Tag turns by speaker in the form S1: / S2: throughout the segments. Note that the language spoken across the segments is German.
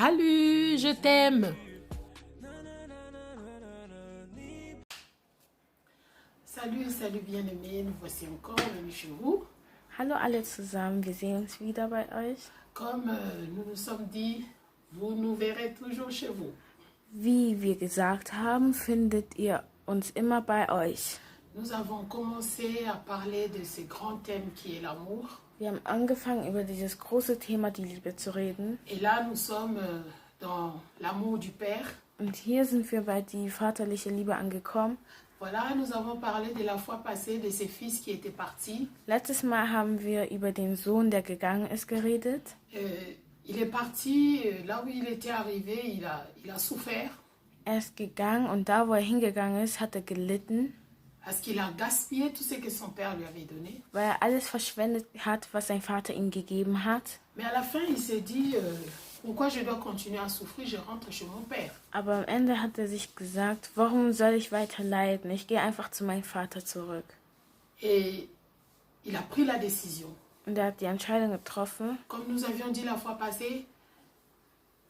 S1: Salut, je t'aime. Salut bien-aimés, nous voici encore venus chez vous.
S2: Hallo alle zusammen, wir sehen uns wieder bei euch.
S1: Comme nous nous sommes dit, vous nous verrez toujours chez vous.
S2: Wie wir gesagt haben, findet ihr uns immer bei euch.
S1: Nous avons commencé à parler de ce grand thème qui est l'amour.
S2: Wir haben angefangen, über dieses große Thema, die Liebe, zu reden.
S1: Et là, nous sommes dans l'amour du Père.
S2: Und hier sind wir bei die vaterliche Liebe angekommen.
S1: Voilà, nous avons parlé de la fois passée de ce fils qui était parti.
S2: Letztes Mal haben wir über den Sohn, der gegangen ist, geredet.
S1: Il est parti, là où il était arrivé, il a souffert.
S2: Er ist gegangen und da, wo er hingegangen ist, hat er gelitten.
S1: Parce qu'il a gaspillé tout ce que son père lui avait donné.
S2: Weil er alles verschwendet hat, was sein Vater ihm gegeben hat.
S1: Mais à la fin, il s'est dit, pourquoi je dois continuer à souffrir, je rentre chez mon père.
S2: Aber am Ende hat er sich gesagt, warum soll ich weiter leiden? Ich gehe einfach zu meinem Vater zurück.
S1: Et il a pris la décision.
S2: Und er hat die Entscheidung getroffen,
S1: Comme nous avions dit la fois passée,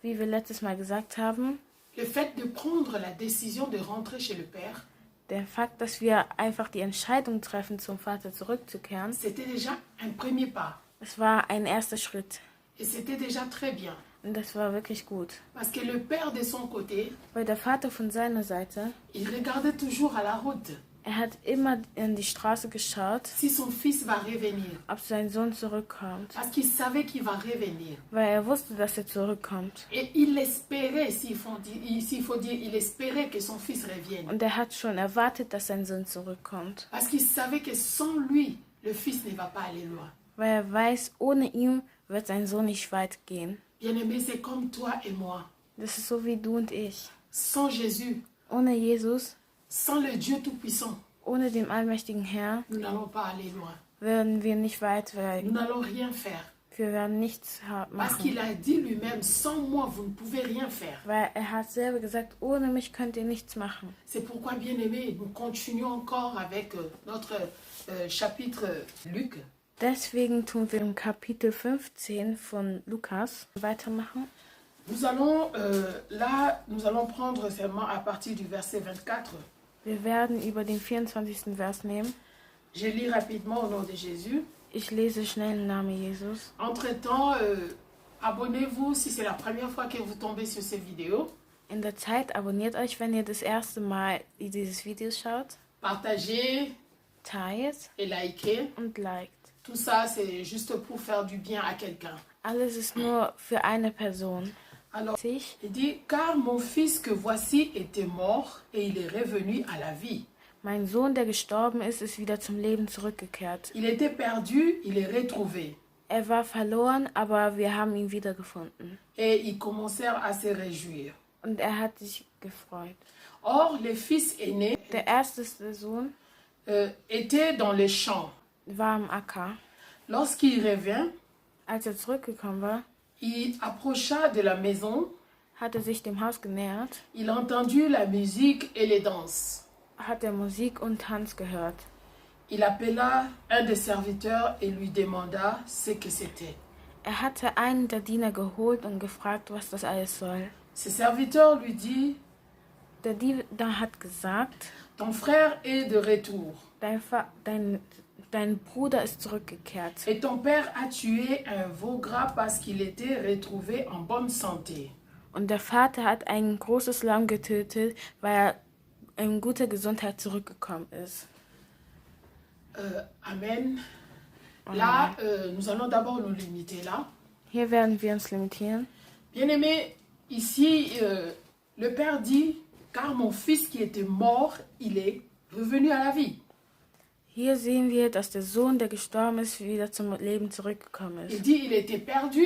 S2: wie wir letztes Mal gesagt haben,
S1: le fait de prendre la décision de rentrer chez le père,
S2: der Fakt, dass wir einfach die Entscheidung treffen, zum Vater zurückzukehren,
S1: c'était déjà un premier pas.
S2: es war ein erster Schritt.
S1: Et c'était déjà très bien.
S2: Und das war wirklich gut.
S1: Parce que le père de son côté,
S2: Weil der Vater von seiner Seite,
S1: il regardait toujours à la route
S2: er hat immer in die Straße geschaut,
S1: si son fils va revenir.
S2: ob sein Sohn zurückkommt.
S1: Parce qu'il savait qu'il va revenir.
S2: Weil er wusste, dass er zurückkommt.
S1: Et il espérait, s'il faut dire, il espérait que son fils revienne.
S2: Und er hat schon erwartet, dass sein Sohn zurückkommt.
S1: Parce qu'il savait que sans lui, le fils ne va pas aller loin.
S2: Weil er weiß, ohne ihn wird sein Sohn nicht weit gehen.
S1: Bien-aimé, c'est comme toi et moi.
S2: Das ist so wie du und ich.
S1: Sans Jésus,
S2: Ohne Jesus,
S1: sans le Dieu Tout-Puissant,
S2: ohne den allmächtigen Herr,
S1: nous n'allons pas aller loin.
S2: werden wir nicht weit
S1: Nous
S2: werden.
S1: n'allons rien faire.
S2: Wir werden nichts
S1: Parce
S2: machen.
S1: qu'il a dit lui-même, sans moi, vous ne pouvez rien faire.
S2: Weil er hat selber gesagt, ohne mich könnt ihr nichts machen.
S1: C'est pourquoi, bien-aimé, nous continuons encore avec notre chapitre Luc.
S2: Deswegen tun wir im Kapitel 15 von Lukas weitermachen.
S1: Nous allons, nous allons prendre seulement à partir du verset 24.
S2: Wir werden über den 24. Vers nehmen.
S1: Je lis rapidement au nom de Jésus.
S2: Ich lese schnell im Namen Jesus.
S1: Entre-temps, abonnez-vous si c'est la première fois que vous tombez sur ces vidéos.
S2: In der Zeit abonniert euch, wenn ihr das erste Mal dieses Video schaut.
S1: Partagez
S2: Teilt
S1: et likez.
S2: und liked.
S1: Tout ça, c'est juste pour faire du bien à quelqu'un.
S2: Alles ist nur für eine Person.
S1: Alors,
S2: Ich,
S1: il dit, car mon fils que voici était mort et il est revenu à la vie.
S2: mein Sohn, der gestorben ist, ist wieder zum Leben zurückgekehrt.
S1: Il était perdu, il est retrouvé.
S2: Er war verloren, aber wir haben ihn wiedergefunden.
S1: Et ils commencèrent à se réjouir.
S2: Und er hat sich gefreut.
S1: Or, le fils aîné
S2: Der erste Sohn
S1: était dans les champs.
S2: war am Acker.
S1: Lorsqu'il revint,
S2: Als er zurückgekommen war,
S1: il approcha de la maison.
S2: hat er sich dem Haus genähert,
S1: Il entendit la musique et les danses.
S2: hat er Musik und Tanz gehört.
S1: Il appela un des serviteurs et lui demanda ce que c'était.
S2: Er hatte einen der Diener geholt und gefragt, was das alles soll.
S1: Ce serviteur lui dit,
S2: Der Diener hat gesagt,
S1: ton frère est de retour
S2: dein Bruder ist zurückgekehrt.
S1: et ton père a tué un veau gras parce qu'il était retrouvé en bonne santé.
S2: Und der Vater hat ein großes Lamm getötet, weil er in guter Gesundheit zurückgekommen ist.
S1: Amen. Là, nous allons d'abord nous limiter là.
S2: Hier werden wir uns limitieren.
S1: Bien-aimé, ici, le père dit, car mon fils qui était mort, il est revenu à la vie.
S2: Hier sehen wir, dass der Sohn, der gestorben ist, wieder zum Leben zurückgekommen
S1: Il
S2: ist.
S1: dit, il était perdu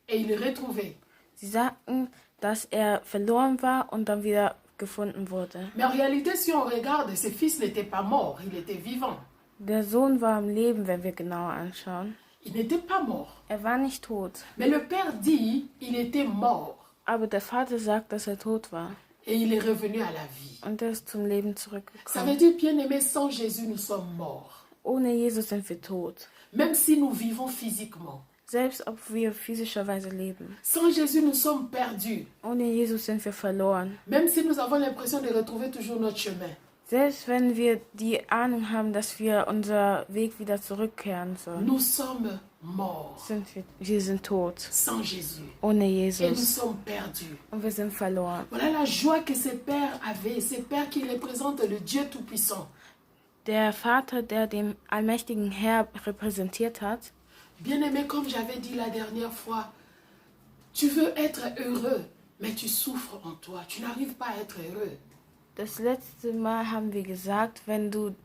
S1: et il est retrouvé.
S2: Sie sagten, dass er verloren war und dann wieder gefunden wurde.
S1: Mais en réalité, si on regarde, ce fils n'était pas mort, il était vivant.
S2: Der Sohn war am Leben, wenn wir genauer anschauen.
S1: Il n'était pas mort.
S2: Er war nicht tot.
S1: Mais le père dit, il était mort
S2: Aber der Vater sagt, dass er tot war.
S1: et il est revenu à la vie.
S2: Und er ist zum Leben
S1: Ça
S2: zurückgekommen.
S1: veut dire, bien-aimé, sans Jésus, nous sommes morts.
S2: Ohne Jesus sind wir tot.
S1: Même si nous vivons physiquement.
S2: Selbst ob wir physischerweise leben.
S1: Sans Jésus, nous sommes perdus.
S2: Ohne Jesus sind wir verloren.
S1: Même si nous avons l'impression de retrouver toujours notre chemin.
S2: Selbst wenn wir die Ahnung haben, dass wir unser Weg wieder zurückkehren sollen,
S1: Nous sommes morts
S2: sind wir sind tot.
S1: sans Jésus.
S2: Ohne
S1: Et nous
S2: Jesus.
S1: sommes perdus.
S2: Und wir sind verloren.
S1: Voilà la joie que ces pères avaient. Ces pères qui représentent le Dieu Tout-Puissant.
S2: Der Vater, der den allmächtigen Herr repräsentiert hat,
S1: Bien-aimé, comme j'avais dit la dernière fois, tu veux être heureux, mais tu souffres en toi. Tu n'arrives pas à être heureux.
S2: das letzte Mal haben wir gesagt, wenn du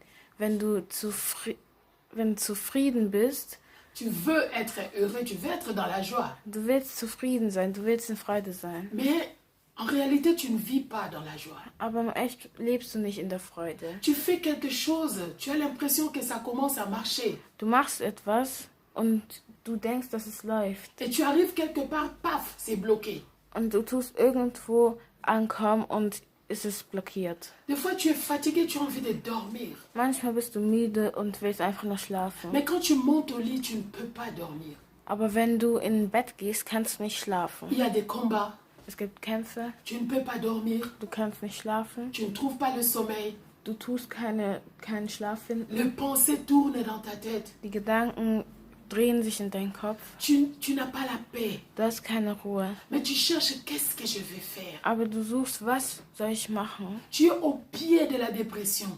S2: zufrieden bist,
S1: Tu veux être heureux, tu veux être dans la joie.
S2: du willst zufrieden sein, du willst in Freude sein.
S1: Mais en réalité, tu ne vis pas dans la joie.
S2: Aber in echt lebst du nicht in der Freude.
S1: Tu fais quelque chose, tu as l'impression que ça commence à marcher.
S2: Du machst etwas und du denkst, dass es läuft.
S1: Et tu arrives quelque part, paf, c'est bloqué.
S2: Und du tust irgendwo ankommen und es ist blockiert.
S1: Des fois, tu es fatigué, tu as envie de dormir.
S2: Manchmal bist du müde und willst einfach nur schlafen.
S1: Mais quand tu montes au lit, tu ne peux pas dormir.
S2: Aber wenn du in Bett gehst, kannst du nicht schlafen.
S1: Il y a des combats,
S2: Es gibt Kämpfe,
S1: tu ne peux pas dormir,
S2: du kannst nicht schlafen,
S1: tu ne trouves pas le sommeil.
S2: du tust keinen Schlaf finden.
S1: Les pensées tournent dans ta tête.
S2: Die Gedanken drehen sich in deinen Kopf.
S1: Tu n'as pas la paix.
S2: Du hast keine Ruhe.
S1: Mais tu cherches qu'est-ce que je vais faire.
S2: Aber du suchst, was soll ich machen?
S1: Tu es au pied de la dépression.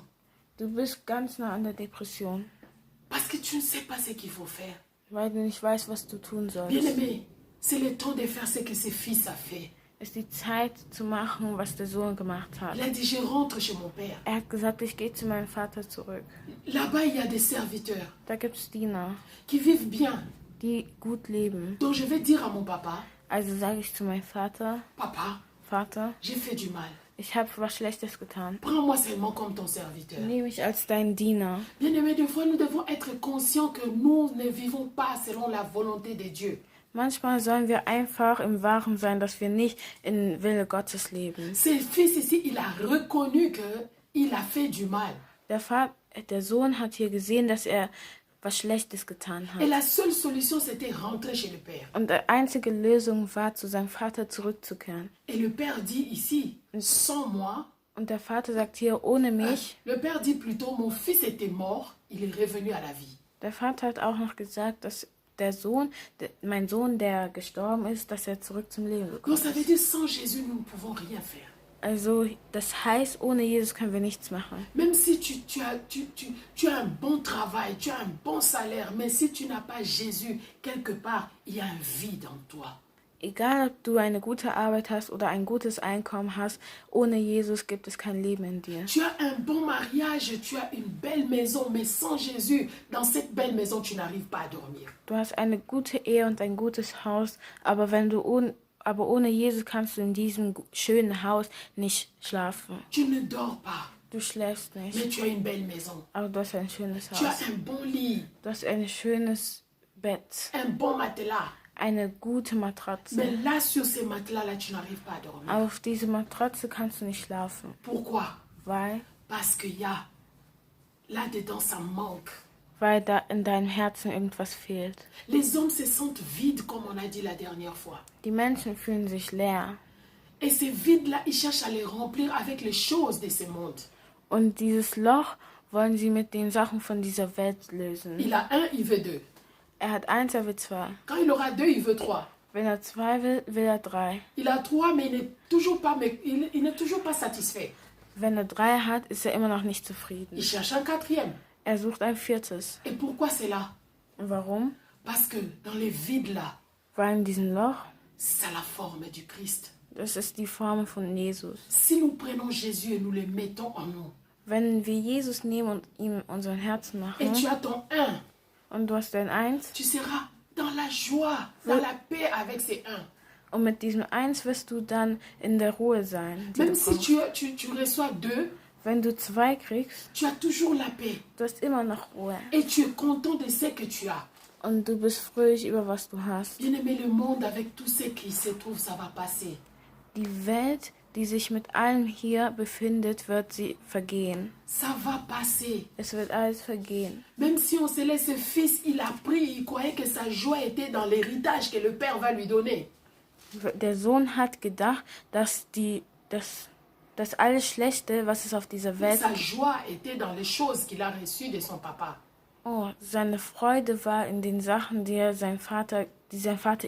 S2: Du bist ganz nah an der Depression,
S1: Parce que tu ne sais pas ce qu'il faut faire.
S2: weil du nicht weißt, was du tun sollst.
S1: Bien-aimé, c'est le temps de faire ce que ce fils a fait.
S2: Es ist die Zeit zu machen, was der Sohn gemacht hat.
S1: Il a dit, je rentre chez mon père.
S2: Er hat gesagt, ich gehe zu meinem Vater zurück.
S1: Là-bas, il y a des serviteurs
S2: Da gibt es Diener,
S1: qui vivent bien.
S2: die gut leben.
S1: Donc je vais dire à mon papa,
S2: Also sage ich zu meinem Vater,
S1: papa,
S2: Vater,
S1: j'ai fait du mal.
S2: ich habe was Schlechtes getan.
S1: Prends-moi seulement comme ton serviteur.
S2: Nehme mich als dein Diener.
S1: Bien-aimé, des fois, nous devons être conscients que nous ne vivons pas selon la volonté de Dieu.
S2: Manchmal sollen wir einfach im Wahren sein, dass wir nicht im Wille Gottes leben.
S1: Ce fils ici, il a reconnu qu'il a fait du mal.
S2: Der Sohn hat hier gesehen, dass er was Schlechtes getan
S1: Et
S2: hat.
S1: la seule solution, c'était rentrer chez le père.
S2: Und die einzige Lösung war, zu seinem Vater zurückzukehren.
S1: Et le père dit ici, sans moi,
S2: Und der Vater sagt hier, ohne mich.
S1: le père dit plutôt, mon fils était mort, il est revenu à la vie.
S2: Der Vater hat auch noch gesagt, dass mein Sohn, der gestorben ist, dass er zurück zum Leben gekommen
S1: Donc ça veut
S2: ist.
S1: dire, sans Jésus, nous ne pouvons rien faire.
S2: Also, das heißt, ohne Jesus können wir nichts machen.
S1: Même si tu as un bon travail, tu as un bon salaire, mais si tu n'as pas Jésus, quelque part, il y a un vide en toi.
S2: Egal, ob du eine gute Arbeit hast oder ein gutes Einkommen hast, ohne Jesus gibt es kein Leben in dir.
S1: Tu as un bon mariage, tu as une belle maison, mais sans Jésus, dans cette belle maison, tu n'arrives pas à dormir.
S2: Du hast eine gute Ehe und ein gutes Haus, aber ohne Jesus kannst du in diesem schönen Haus nicht schlafen.
S1: Tu ne dors pas,
S2: Du schläfst
S1: mais
S2: nicht,
S1: tu as une belle maison.
S2: aber du hast ein schönes
S1: Tu
S2: Haus.
S1: as un bon lit,
S2: Du hast ein schönes Bett,
S1: un bon matelas.
S2: eine gute Matratze.
S1: Mais là, sur ces matelas-là, tu n'arrives pas à dormir.
S2: Aber auf diese Matratze kannst du nicht schlafen,
S1: Pourquoi?
S2: weil
S1: Parce qu'il y a, là-dedans, ça manque.
S2: da in deinem Herzen irgendwas fehlt.
S1: Les hommes se sentent vides, comme on a dit la dernière fois.
S2: Die Menschen fühlen sich leer.
S1: Et ces vides-là, ils cherchent à les remplir avec les choses de ce monde.
S2: Und dieses Loch wollen sie mit den Sachen von dieser Welt lösen.
S1: Il a un, il veut deux.
S2: Er hat 1, er will 2.
S1: Quand il aura deux, il veut trois.
S2: Wenn er 2 will, will er 3.
S1: Il a trois, mais il n'est toujours pas satisfait.
S2: Wenn er 3 hat, ist er immer noch nicht zufrieden.
S1: Il cherche un quatrième.
S2: Er sucht ein 4.
S1: Et pourquoi c'est là?
S2: Und warum?
S1: Parce que dans les vides-là,
S2: Weil in diesem Loch,
S1: c'est la forme du Christ.
S2: das ist die Form von Jesus.
S1: Si nous prenons Jésus et nous le mettons en nous,
S2: Wenn wir Jesus nehmen und ihm unseren Herzen
S1: et
S2: machen,
S1: tu as ton un,
S2: und du hast dein 1,
S1: tu seras dans la joie, dans la paix avec ces un.
S2: und mit diesem 1 wirst du dann in der Ruhe sein. die
S1: Même
S2: du
S1: si
S2: brauchst.
S1: tu reçois deux,
S2: Wenn du 2 kriegst,
S1: tu as toujours la paix.
S2: du hast immer noch Ruhe.
S1: Et tu es content de ce que tu as.
S2: Und du bist fröhlich über was du hast.
S1: Bien-aimé, le monde avec tout ce qui se trouve, ça va passer.
S2: Die Welt die sich mit allem hier befindet, wird sie vergehen.
S1: Ça va passer.
S2: Es wird alles vergehen.
S1: Même si on se laisse, ce fils, il a pris, il croyait que sa joie était dans l'héritage que le père va lui donner.
S2: Der Sohn hat gedacht, dass das alles Schlechte, was es auf dieser Welt
S1: Sa joie était dans les choses qu'il a reçues de son papa.
S2: Seine Freude war in den Sachen, die sein Vater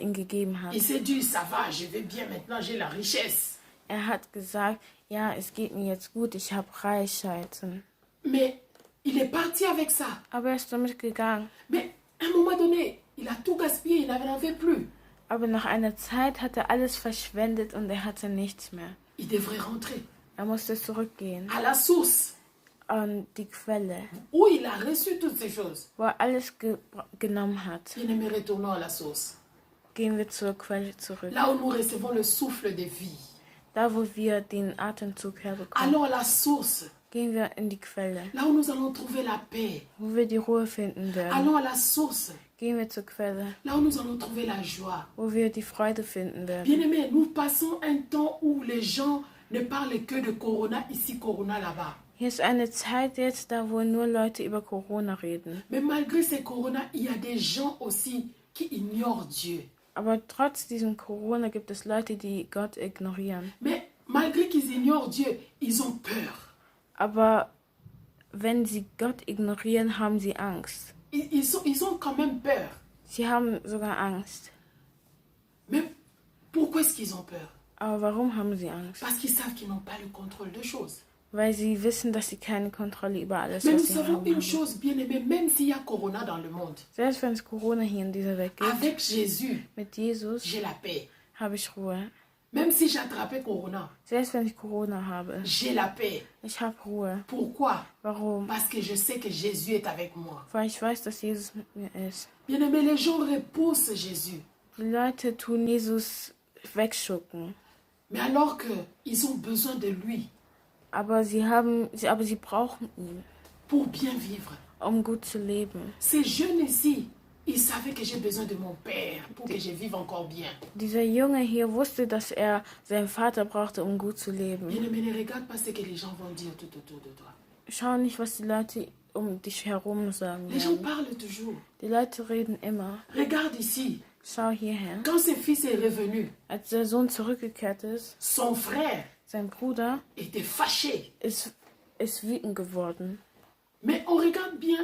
S2: ihm gegeben hat.
S1: Il s'est dit, ça va, je vais bien maintenant, j'ai la richesse.
S2: Er hat gesagt, ja, es geht mir jetzt gut, ich habe Reichweiten.
S1: Mais il est parti avec ça.
S2: Aber er ist damit gegangen.
S1: Mais à un moment donné, il a tout gaspillé, il n'en avait plus.
S2: Aber nach einer Zeit hat er alles verschwendet und er hatte nichts mehr.
S1: Il devrait rentrer
S2: Er musste zurückgehen
S1: à la source
S2: an die Quelle,
S1: où il a reçu toutes ces choses.
S2: wo er alles genommen hat.
S1: Bien-aimés, retournons à la source.
S2: Gehen wir zur Quelle zurück.
S1: Là où nous recevons le souffle de vie.
S2: Da, wo wir den Atemzug herbekommen.
S1: Allons à la source.
S2: Gehen wir in die Quelle,
S1: Là où nous allons trouver la paix.
S2: wo wir die Ruhe finden werden.
S1: Allons à la source.
S2: Gehen wir zur Quelle,
S1: Là où nous allons trouver la joie.
S2: wo wir die Freude finden werden.
S1: Bien-aimés, nous passons un temps où les gens ne parlent que de Corona ici, Corona là-bas.
S2: Hier ist eine Zeit jetzt, da wo nur Leute über Corona reden.
S1: Mais malgré ces Corona, il y a des gens aussi qui ignorent Dieu.
S2: Aber trotz diesem Corona gibt es Leute, die Gott ignorieren.
S1: Mais malgré qu'ils ignorent Dieu, ils ont peur.
S2: Aber wenn sie Gott ignorieren, haben sie Angst.
S1: Ils ont quand même peur.
S2: Sie haben sogar Angst.
S1: Mais pourquoi est-ce qu'ils ont peur?
S2: Aber warum haben sie Angst?
S1: Parce qu'ils savent qu'ils n'ont pas le contrôle de choses.
S2: Weil sie wissen, dass sie keine Kontrolle über alles,
S1: Mais nous
S2: was sie
S1: savons
S2: haben.
S1: une chose, bien aimée, même s'il y a Corona dans le monde,
S2: Selbst wenn es Corona hier in dieser Welt gibt,
S1: avec Jésus,
S2: mit Jesus
S1: j'ai la paix.
S2: habe ich Ruhe.
S1: Même si j'attrapais Corona,
S2: Selbst wenn ich Corona habe,
S1: j'ai la paix.
S2: ich habe Ruhe.
S1: Pourquoi?
S2: Warum?
S1: Parce que je sais que Jésus est avec moi.
S2: Weil ich weiß, dass Jesus mit mir ist.
S1: Bien aimé, les gens repoussent Jésus.
S2: Die Leute tun Jesus wegschucken.
S1: Mais alors qu'ils ont besoin de lui
S2: Aber sie brauchen ihn,
S1: pour bien vivre.
S2: gut zu leben.
S1: Ces jeunes ici, ils savaient que j'ai besoin de mon Père pour que je vive encore bien.
S2: Dieser Junge hier wusste, dass er seinen Vater brauchte, gut zu leben.
S1: Bien aimé, ne regarde pas ce que les gens vont dire tout autour de toi.
S2: Schau nicht, was die Leute dich herum sagen
S1: Les gens
S2: werden.
S1: parlent toujours.
S2: Die Leute reden immer.
S1: Regarde ici.
S2: Schau hierher.
S1: Quand ce fils est revenu,
S2: Als der Sohn zurückgekehrt ist,
S1: son frère
S2: sein Bruder
S1: était fâché.
S2: ist wütend geworden.
S1: Mais on regarde bien,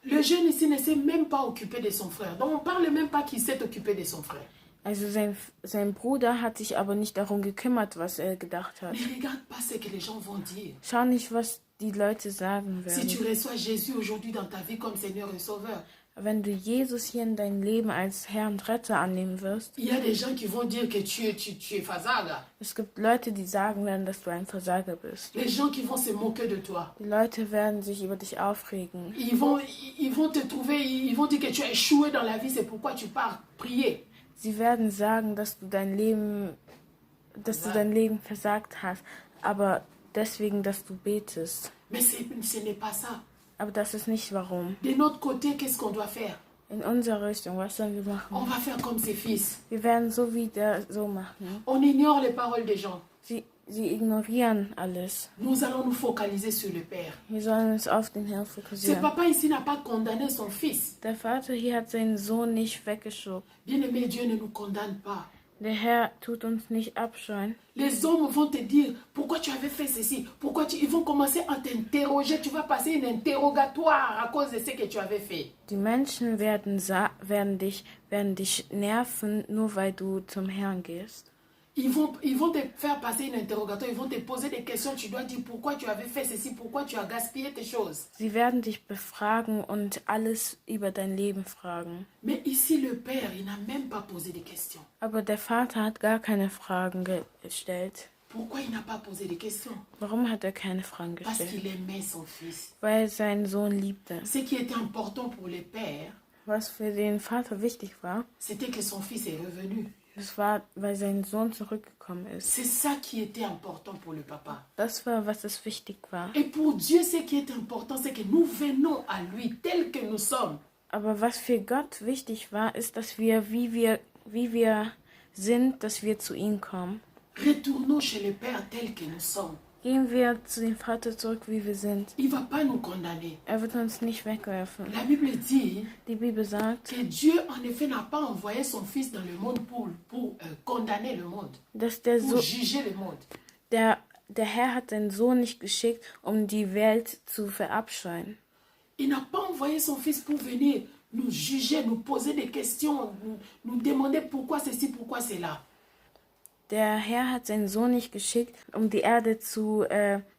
S1: le jeune ici ne s'est même pas occupé de son frère. Donc on ne parle même pas qu'il s'est occupé de son frère.
S2: Also sein Bruder hat sich aber nicht darum gekümmert, was er gedacht hat.
S1: Ne regarde pas ce que les gens vont dire.
S2: Schau nicht, was die Leute sagen
S1: Si tu
S2: werden.
S1: reçois Jésus aujourd'hui dans ta vie comme Seigneur et Sauveur,
S2: Wenn du Jesus hier in dein Leben als Herr und Retter annehmen wirst,
S1: il y a des gens qui vont dire que tu es Fazaga.
S2: es gibt Leute, die sagen werden, dass du ein Versager bist.
S1: Les gens qui vont se moquer de toi.
S2: Die Leute werden sich über dich aufregen.
S1: Ils vont te trouver, ils vont dire que tu as échoué dans la vie, c'est pourquoi tu pars prier.
S2: Sie werden sagen, dass du dein Leben versagt hast, aber deswegen, dass du betest.
S1: Mais ce n'est pas ça.
S2: Aber das ist nicht warum.
S1: De notre côté, qu'est-ce qu'on doit faire?
S2: In unserer Richtung, was sollen wir
S1: On
S2: machen?
S1: va faire comme ses fils.
S2: Wir werden so wie der so machen.
S1: On ignore les paroles des gens.
S2: Sie ignorieren alles.
S1: Nous allons nous focaliser sur le Père.
S2: Wir sollen uns auf den Herrn
S1: Ce
S2: fokussieren.
S1: papa ici n'a pas condamné son fils.
S2: Der Vater hier hat seinen Sohn nicht weggeschoben.
S1: Bien-aimé, Dieu ne nous condamne pas.
S2: Der Herr tut uns nicht abscheuen.
S1: Les hommes vont te dire, pourquoi tu avais fait ceci? Ils vont commencer à t'interroger. Tu vas passer un interrogatoire à cause de ce que tu avais fait.
S2: Die Menschen werden dich nerven, nur weil du zum Herrn gehst.
S1: Ils vont te faire passer un interrogatoire. Ils vont te poser des questions. Tu dois dire pourquoi tu avais fait ceci, pourquoi tu as gaspillé tes choses.
S2: Sie werden dich befragen und alles über dein Leben fragen.
S1: Mais ici, le Père, il n'a même pas posé de questions.
S2: Aber der Vater hat gar keine Fragen gestellt.
S1: Pourquoi il n'a pas posé de questions?
S2: Warum hat er keine Fragen
S1: Parce
S2: gestellt?
S1: qu'il aimait son fils.
S2: Weil er seinen Sohn liebte.
S1: Ce qui était important pour le Père,
S2: Was für den Vater wichtig war,
S1: c'était que son fils est revenu.
S2: das war, weil sein Sohn zurückgekommen ist.
S1: C'est ça qui était important pour le papa.
S2: Das war, was es wichtig war.
S1: Et pour Dieu, ce qui est important, c'est que nous venons à lui tel que nous sommes.
S2: Aber was für Gott wichtig war, ist, dass wir, wie wir sind, dass wir zu ihm kommen.
S1: Retournons chez le Père tel que nous sommes.
S2: Gehen wir zu dem Vater zurück, wie wir sind.
S1: Il ne va pas nous condamner.
S2: Er wird uns nicht wegwerfen.
S1: La Bible dit
S2: Die Bibel sagt,
S1: que Dieu, en effet, n'a pas envoyé son Fils dans le monde pour condamner le monde,
S2: dass der,
S1: pour juger le monde.
S2: der Herr hat seinen Sohn nicht geschickt, um die Welt zu verabscheuen.
S1: Il n'a pas envoyé son Fils pour venir nous juger, nous poser des questions, nous demander pourquoi ceci, pourquoi cela.
S2: Der Herr hat seinen Sohn nicht geschickt, um die Erde zu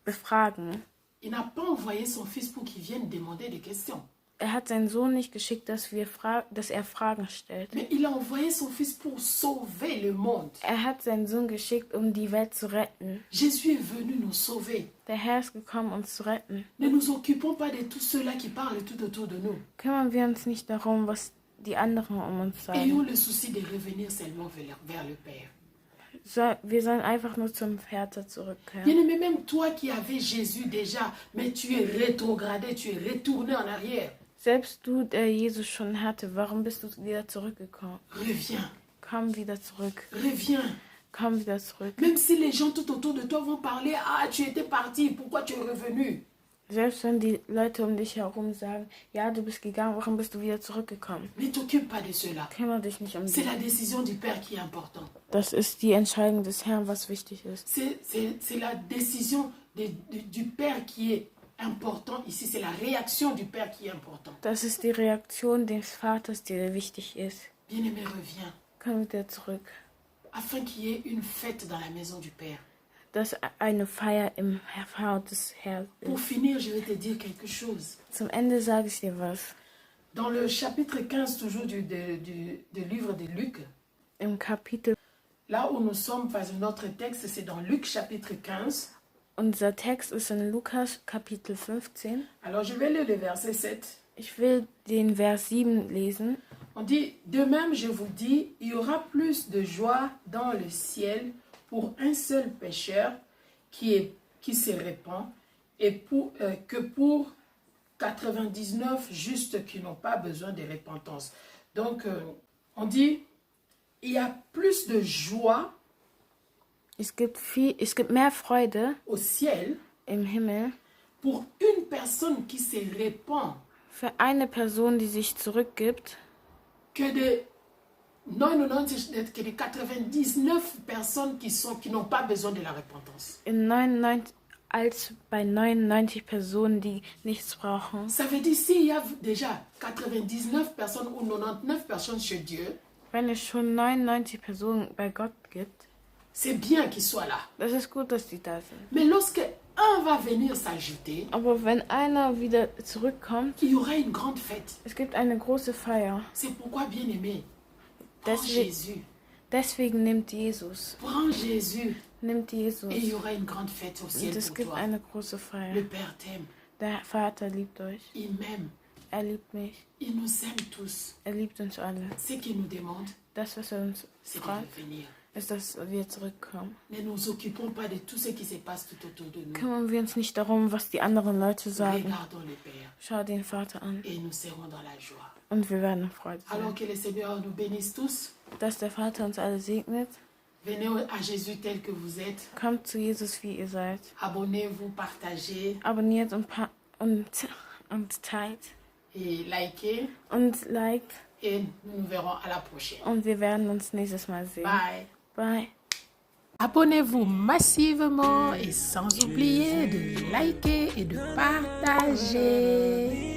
S2: befragen.
S1: Il n'a pas envoyé son Fils pour qu'il vienne demander des questions.
S2: Er hat seinen Sohn nicht geschickt, dass er Fragen stellt.
S1: Mais il a envoyé son Fils pour sauver le monde.
S2: Er hat seinen Sohn geschickt, um die Welt zu retten.
S1: Jésus est venu nous sauver.
S2: Der Herr ist gekommen, uns zu retten.
S1: Ne nous occupons pas de tous ceux-là qui parlent tout autour de nous.
S2: Kümmern wir uns nicht darum, was die anderen um uns
S1: Ayons
S2: sagen.
S1: le souci de revenir seulement vers le Père.
S2: Wir sollen einfach nur zum Vater zurückkehren.
S1: Bien-aimé, même toi qui avais Jésus déjà, mais tu es rétrogradé, tu es retourné en arrière.
S2: Selbst du, der Jesus schon hatte, warum bist du wieder zurückgekommen?
S1: Reviens,
S2: Komm wieder zurück.
S1: reviens.
S2: Komm wieder zurück.
S1: Même si les gens tout autour de toi vont parler, ah, tu étais parti, pourquoi tu es revenu?
S2: Selbst wenn die Leute um dich herum sagen, ja, du bist gegangen, warum bist du wieder zurückgekommen?
S1: Ne t'occupe pas de cela.
S2: Kümmere dich nicht um
S1: C'est
S2: dich.
S1: la décision du Père qui est importante.
S2: Das ist die Entscheidung des Herrn, was wichtig ist.
S1: C'est la décision du Père qui est important ici. C'est la réaction du Père qui est importante.
S2: Das ist die Reaktion des Vaters, die wichtig ist.
S1: Bien-aimé, reviens.
S2: Komm wieder zurück.
S1: Afin qu'il y ait une fête dans la maison du Père.
S2: Dass eine Feier im Haus des Herrn
S1: Pour
S2: ist.
S1: finir, je vais te dire quelque chose.
S2: Zum Ende sage ich dir was.
S1: Dans le chapitre 15 toujours du livre de Luc,
S2: Im Kapitel,
S1: là où nous sommes, enfin notre texte, c'est dans Luc chapitre 15.
S2: unser Text ist in Lukas Kapitel 15.
S1: Alors je vais lire le verset 7.
S2: Ich will den Vers 7 lesen.
S1: On dit, de même je vous dis, il y aura plus de joie dans le ciel pour un seul pécheur qui se répand que pour 99 justes qui n'ont pas besoin de repentance. Donc on dit, il y a plus de joie
S2: Es gibt mehr Freude
S1: au ciel
S2: im Himmel
S1: pour une personne qui se répand
S2: für eine Person, die sich zurückgibt,
S1: que de 99 personnes qui n'ont pas besoin de la repentance.
S2: als bei 99 Personen, die nichts brauchen.
S1: Ça veut dire s'il y a déjà 99 personnes ou 99 personnes chez Dieu,
S2: Wenn es schon 99 Personen bei Gott gibt,
S1: c'est bien qu'ils soient là.
S2: das ist gut, dass die da sind.
S1: Mais lorsque un va venir s'ajouter,
S2: Aber wenn einer wieder zurückkommt,
S1: il y aura une grande fête.
S2: es gibt eine große Feier.
S1: C'est pourquoi, bien-aimé, prends
S2: Deswegen,
S1: Jésus.
S2: deswegen nimmt Jesus.
S1: Prends Jésus
S2: Nimmt Jesus.
S1: et il y aura une grande fête au ciel
S2: Und es
S1: pour
S2: gibt
S1: toi.
S2: eine große
S1: Le
S2: Feier.
S1: Père t'aime.
S2: Der Vater liebt euch.
S1: Il m'aime.
S2: Er liebt mich.
S1: Il nous aime tous.
S2: Er liebt uns alle.
S1: Ce qu'il nous demande,
S2: Das, was er uns
S1: c'est de
S2: fragt,
S1: revenir.
S2: ist, dass wir zurückkommen.
S1: Ne nous occupons pas de tout ce qui se passe tout autour de nous.
S2: Kümmern wir uns nicht darum, was die anderen Leute sagen.
S1: Regardons le Père
S2: Schau den Vater an
S1: et nous serons dans la joie.
S2: und wir werden in Freude
S1: Alors
S2: sein.
S1: que le Seigneur nous bénisse tous.
S2: Dass der Vater uns alle segnet.
S1: Venez à Jésus tel que vous êtes.
S2: Kommt zu Jesus, wie ihr seid.
S1: Abonnez-vous, partagez
S2: Abonniert und teilt
S1: et likez.
S2: und liked.
S1: Et nous nous verrons à la prochaine.
S2: Und wir werden uns nächstes Mal sehen.
S1: Bye.
S2: Bye.
S1: Abonnez-vous massivement et sans oublier de liker et de partager.